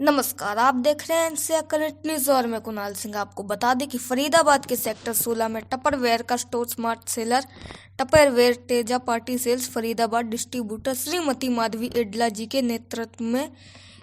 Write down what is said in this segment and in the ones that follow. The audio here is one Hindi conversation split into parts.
नमस्कार, आप देख रहे हैं एनसीआर करंट न्यूज और मैं कुणाल सिंह। आपको बता दें कि फरीदाबाद के सेक्टर 16 में टपरवेयर का store smart seller Tupperware Teja party sales Faridabad distributor Shrimati Madhavi Edla ji के नेतृत्व में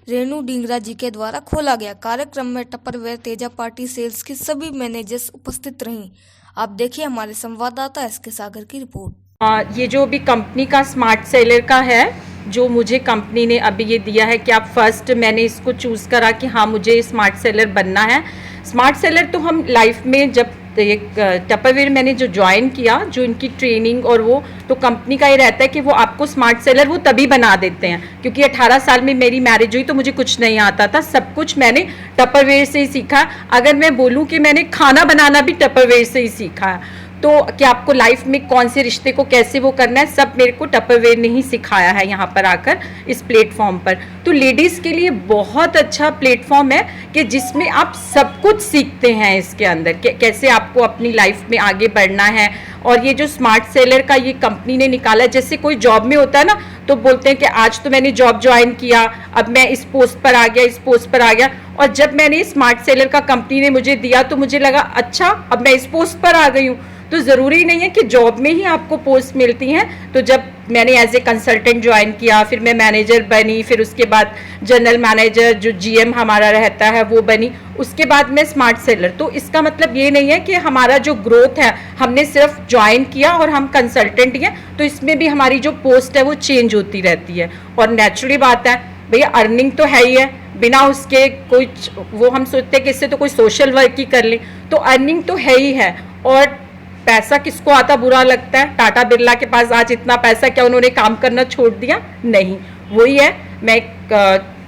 रेणु डिंगरा जी के द्वारा खोला गया। कार्यक्रम में टपरवेयर तेजा पार्टी सेल्स की सभी मैनेजर्स उपस्थित रहीं। आप देखिए हमारे संवाददाता एसके सागर की रिपोर्ट। ये जो भी कंपनी का स्मार्ट सेलर का है, जो मुझे कंपनी ने अभी ये दिया है कि आप फर्स्ट, मैंने इसको चूज़ करा कि हाँ मुझे स्मार्ट सेलर बनना है। स्मार्ट सेलर तो हम लाइफ में जब एक टपरवेयर मैंने जो ज्वाइन किया, जो इनकी ट्रेनिंग और वो तो कंपनी का ये रहता है कि वो आपको स्मार्ट सेलर वो तभी बना देते हैं, क्योंकि 18 साल में मेरी मैरिज हुई तो मुझे कुछ नहीं आता था, सब कुछ मैंने टपरवेयर से ही सीखा। अगर मैं बोलूँ कि मैंने खाना बनाना भी टपरवेयर से ही सीखा है, तो कि आपको लाइफ में कौन से रिश्ते को कैसे वो करना है, सब मेरे को टपरवेयर ने ही सिखाया है यहाँ पर आकर इस प्लेटफॉर्म पर। तो लेडीज़ के लिए बहुत अच्छा प्लेटफॉर्म है कि जिसमें आप सब कुछ सीखते हैं इसके अंदर, कैसे आपको अपनी लाइफ में आगे बढ़ना है। और ये जो स्मार्ट सेलर का ये कंपनी ने निकाला है, जैसे कोई जॉब में होता है ना, तो बोलते हैं कि आज तो मैंने जॉब ज्वाइन किया, अब मैं इस पोस्ट पर आ गया, इस पोस्ट पर आ गया। और जब मैंने स्मार्ट सेलर का कंपनी ने मुझे दिया तो मुझे लगा अच्छा अब मैं इस पोस्ट पर आ गई हूँ। तो ज़रूरी नहीं है कि जॉब में ही आपको पोस्ट मिलती हैं। तो जब मैंने एज ए कंसल्टेंट ज्वाइन किया, फिर मैं मैनेजर बनी, फिर उसके बाद जनरल मैनेजर जो जीएम हमारा रहता है वो बनी, उसके बाद मैं स्मार्ट सेलर। तो इसका मतलब ये नहीं है कि हमारा जो ग्रोथ है, हमने सिर्फ ज्वाइन किया और हम कंसल्टेंट ही हैं, तो इसमें भी हमारी जो पोस्ट है वो चेंज होती रहती है। और नेचुरली बात है भैया, अर्निंग तो है ही है, बिना उसके कोई वो हम सोचते हैं कि इससे तो कोई सोशल वर्क ही कर लें, तो अर्निंग तो है ही है। और पैसा किसको आता बुरा लगता है? टाटा बिरला के पास आज इतना पैसा, क्या उन्होंने काम करना छोड़ दिया? नहीं, वही है। मैं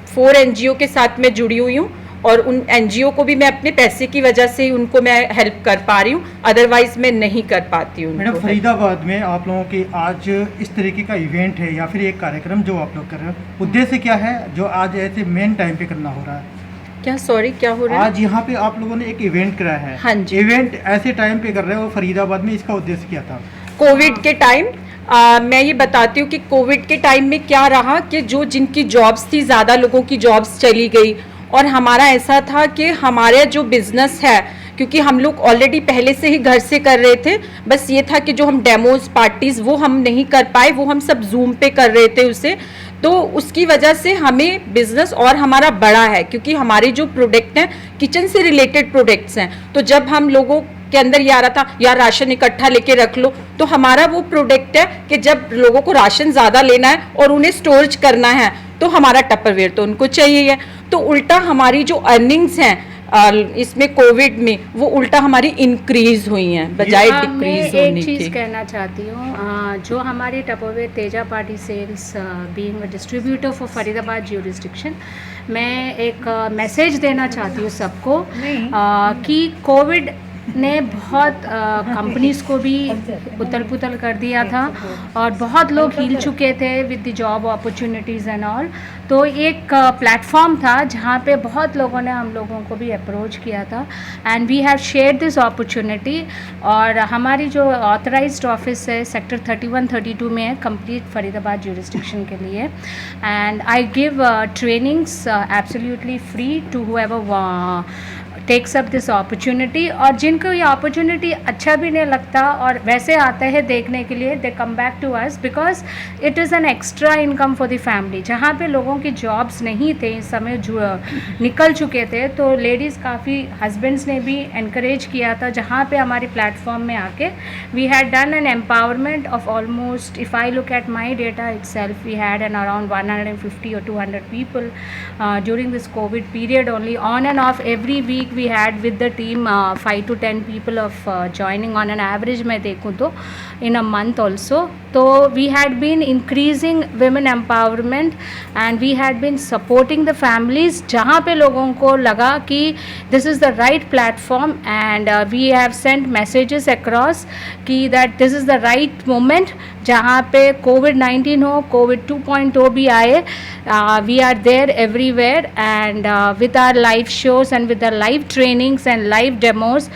4 एनजीओ के साथ में जुड़ी हुई हूँ और उन एनजीओ को भी मैं अपने पैसे की वजह से ही उनको मैं हेल्प कर पा रही हूँ, अदरवाइज मैं नहीं कर पाती हूँ। मैडम, फरीदाबाद में आप लोगों के आज इस तरीके का इवेंट है या फिर एक कार्यक्रम जो आप लोग कर रहे हो, उद्देश्य क्या है जो आज ऐसे मेन टाइम पे करना हो रहा है? क्या सॉरी क्या हो रहा है? आज यहाँ पे आप लोगों ने एक इवेंट कराया है। हाँ जी। इवेंट ऐसे टाइम पे कर रहे हो फरीदाबाद में, इसका उद्देश्य क्या था? कोविड के टाइम मैं ये बताती हूँ कि कोविड के टाइम में क्या रहा कि जो जिनकी जॉब्स थी, ज़्यादा लोगों की जॉब्स चली गई। और हमारा ऐसा था कि हमारे जो बिज़नेस है, क्योंकि हम लोग ऑलरेडी पहले से ही घर से कर रहे थे, बस ये था कि जो हम डेमोज पार्टीज़ वो हम नहीं कर पाए, वो हम सब जूम पे कर रहे थे उसे। तो उसकी वजह से हमें बिज़नेस और हमारा बड़ा है, क्योंकि हमारे जो प्रोडक्ट हैं किचन से रिलेटेड प्रोडक्ट्स हैं। तो जब हम लोगों के अंदर ये आ रहा था यार राशन इकट्ठा लेके रख लो, तो हमारा वो प्रोडक्ट है कि जब लोगों को राशन ज़्यादा लेना है और उन्हें स्टोरेज करना है, तो हमारा टपरवेयर तो उनको चाहिए है। तो उल्टा हमारी जो अर्निंग्स हैं इसमें कोविड में, वो उल्टा हमारी इंक्रीज हुई हैं बजाय डिक्रीज होने मैं एक चीज़ की। कहना चाहती हूँ, जो हमारे Tupperware Teja party sales being a distributor for Faridabad jurisdiction, मैं एक मैसेज देना चाहती हूँ सबको कि कोविड ने बहुत कंपनीज़ को भी उतल पुतल कर दिया था और बहुत लोग हिल चुके थे with the job opportunities and all. तो एक प्लेटफॉर्म था जहाँ पे बहुत लोगों ने हम लोगों को भी अप्रोच किया था and we have shared this opportunity. और हमारी जो ऑथराइज्ड ऑफिस है सेक्टर 31-32 में है, कंप्लीट फरीदाबाद ज्यूरिसडिक्शन के लिए। And I give trainings absolutely free to whoever takes up this opportunity. और जिनको ये अपॉर्चुनिटी अच्छा भी नहीं लगता और वैसे आते हैं देखने के लिए, they come back to us because it is an extra income for the family. जहाँ पे लोगों की जॉब्स नहीं थे, इस समय निकल चुके थे, तो लेडीज़ काफ़ी हस्बैंड्स ने भी इनक्रेज किया था। जहाँ पे हमारे प्लेटफॉर्म में आके we had done an empowerment of almost, if I look at my data itself, we had an around 150 or 200 people during this COVID period only. On and off every week we had with the team 5 to 10 people of joining on an average मैं देखूँ तो in a month also. तो we had been increasing women empowerment and we had been supporting the families जहाँ पे लोगों को लगा कि this is the right platform and we have sent messages across कि that this is the right moment जहाँ पे COVID-19 हो, COVID 2.0 भी आए, we are there everywhere and with our live shows and with the live trainings and live demos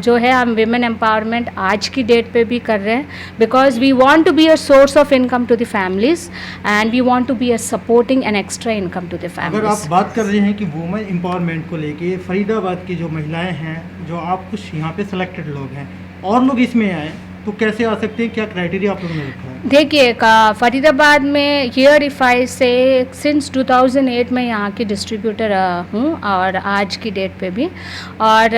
जो है हम विमेन एम्पावरमेंट आज की डेट पे भी कर रहे हैं, because we want to be a source of income to the families and we want to be a supporting and extra income to the अगर फैमिलीज। आप बात कर रहे हैं कि वुमेन एम्पावरमेंट को लेके फरीदाबाद की जो महिलाएं हैं, जो आप कुछ यहाँ पे सिलेक्टेड लोग हैं और लोग इसमें आए, तो कैसे आ सकते हैं, क्या क्राइटेरिया आप लोगों ने रखा है? देखिए फरीदाबाद में हियर इफ़ आई से सिंस 2008 में यहाँ की डिस्ट्रीब्यूटर हूँ और आज की डेट पे भी। और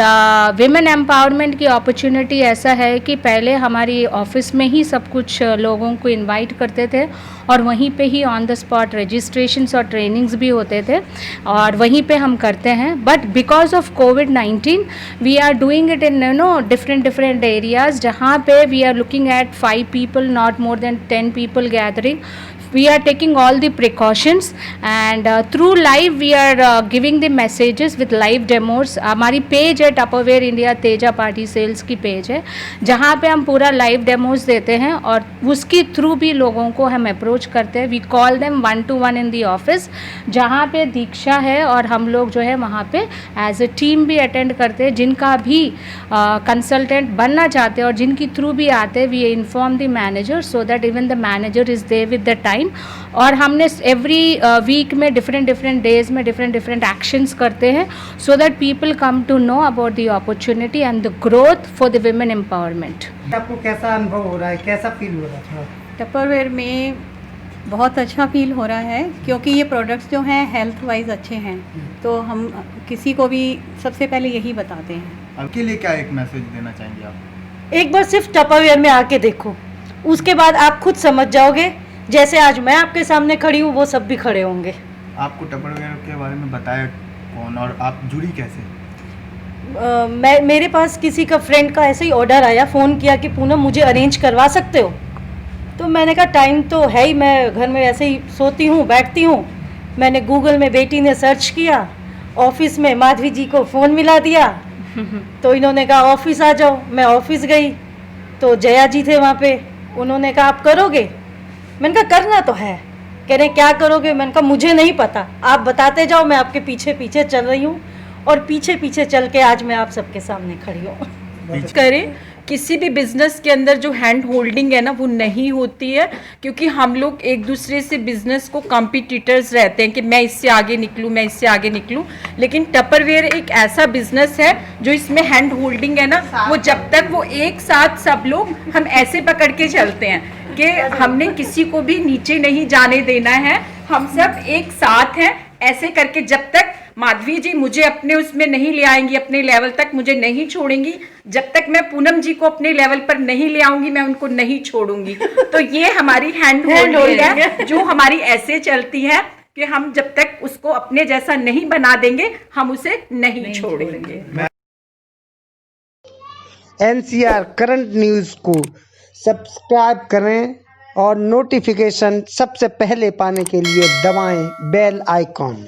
विमेन एम्पावरमेंट की अपॉर्चुनिटी ऐसा है कि पहले हमारी ऑफिस में ही सब कुछ लोगों को इनवाइट करते थे और वहीं पे ही ऑन द स्पॉट रजिस्ट्रेशंस और ट्रेनिंग्स भी होते थे और वहीं पे हम करते हैं। बट बिकॉज ऑफ कोविड-19 we are doing it in different areas, जहाँ पे we are looking at 5 people, not more than 10 people gathering. We are taking all the precautions and through live we are giving the messages with live demos. हमारी पेज है Tupperware India Teja party sales की पेज है, जहाँ पे हम पूरा लाइव डेमोज देते हैं और उसकी थ्रू भी लोगों को हम अप्रोच करते हैं। We call them 1-to-1 in the office, जहाँ पे दीक्षा है और हम लोग जो है वहाँ पे एज ए टीम भी अटेंड करते हैं। जिनका भी कंसल्टेंट बनना चाहते हैं और जिनकी थ्रू भी आते हैं, we inform the manager so that even the manager is there with the time. और हमने एवरी वीक में डिफरेंट डेज में डिफरेंट एक्शंस करते हैं so that people come to know about the opportunity and the growth for the women empowerment. आपको कैसा अनुभव हो रहा है, कैसा फील हो रहा है? टपरवेयर में बहुत अच्छा फील हो रहा है क्योंकि ये प्रोडक्ट्स जो हैं हेल्थ वाइज अच्छे हैं, तो हम किसी को भी सबसे पहले यही बताते हैं। आपके लिए क्या एक मैसेज देना चाहेंगे आप? एक बार सिर्फ टपरवेयर में आके देखो, उसके बाद आप खुद समझ जाओगे। जैसे आज मैं आपके सामने खड़ी हूँ, वो सब भी खड़े होंगे। आपको टपरवेयर के बारे में बताया कौन और आप जुड़ी कैसे? मेरे पास किसी का फ्रेंड का ऐसे ही ऑर्डर आया, फ़ोन किया कि पूनम मुझे अरेंज करवा सकते हो? तो मैंने कहा टाइम तो है ही, मैं घर में ऐसे ही सोती हूँ बैठती हूँ। मैंने गूगल में बेटी ने सर्च किया, ऑफिस में माधवी जी को फ़ोन मिला दिया तो इन्होंने कहा ऑफिस आ जाओ। मैं ऑफिस गई तो जया जी थे वहाँ पे, उन्होंने कहा आप करोगे? मैंने कहा करना तो है। कह रहे क्या करोगे? मैंने कहा मुझे नहीं पता, आप बताते जाओ, मैं आपके पीछे पीछे चल रही हूँ और पीछे पीछे चल के आज मैं आप सबके सामने खड़ी हूँ। करें किसी भी बिजनेस के अंदर जो हैंड होल्डिंग है ना, वो नहीं होती है, क्योंकि हम लोग एक दूसरे से बिजनेस को कॉम्पिटिटर्स रहते हैं कि मैं इससे आगे निकलूं, मैं इससे आगे निकलूं। लेकिन टपरवेयर एक ऐसा बिजनेस है जो इसमें हैंड होल्डिंग है ना, वो जब तक वो एक साथ सब लोग हम ऐसे पकड़ के चलते हैं कि हमने किसी को भी नीचे नहीं जाने देना है, हम सब एक साथ हैं। ऐसे करके जब तक माधवी जी मुझे अपने उसमें नहीं ले आएंगी, अपने लेवल तक मुझे नहीं छोड़ेंगी, जब तक मैं पूनम जी को अपने लेवल पर नहीं ले आऊंगी, मैं उनको नहीं छोड़ूंगी। तो ये हमारी हैंड होल्डिंग है जो हमारी ऐसे चलती है कि हम जब तक उसको अपने जैसा नहीं बना देंगे, हम उसे नहीं छोड़ेंगे। NCR करंट न्यूज़ को सब्सक्राइब करें और नोटिफिकेशन सबसे पहले पाने के लिए दबाएं बेल आइकॉन।